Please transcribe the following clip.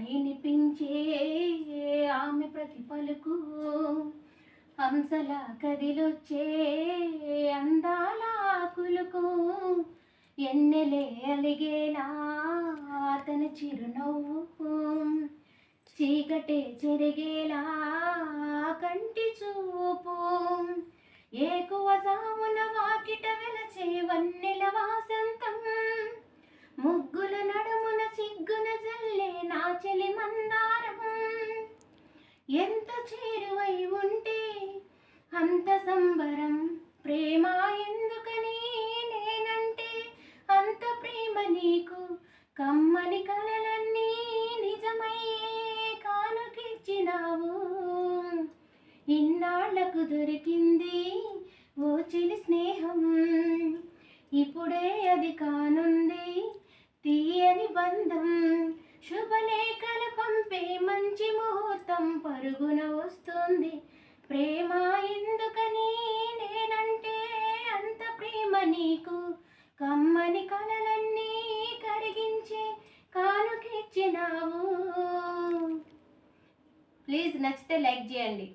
వినిపించే ఆమె ప్రతి పలుకు హంసలా కదిలొచ్చే అందాల కులుకు ఎన్నెలే అలిగేలా అతని చిరునవ్వు చీకటే చెరిగేలా కంటి చూపు ఏకువ జామున వాకిట వెలచే వన్నెల వాసంతం ముగ్గుల నడుమున సిగ్గున జల్లే నా చెలి మందారం ఎంత చేరువై ఉంటే అంత సంబరం ప్రేమ ఎందుకని నేనంటే అంత ప్రేమ నీకు కమ్మని కలలన్నీ నిజమయ్యే కానుకిచ్చినావు ఇన్నాళ్లకు దొరికింది ఓ చిలి స్నేహం ఇప్పుడే అది కానుంది తీయని బంధం శుభలేఖలు పంపే మంచి ముహూర్తం పరుగున వస్తుంది ప్రేమ ఎందుకని నేనంటే అంత ప్రేమ నీకు కమ్మని కలలన్నీ కరిగించే కానుకిచ్చినావు. ప్లీజ్ నచ్చితే లైక్ చేయండి.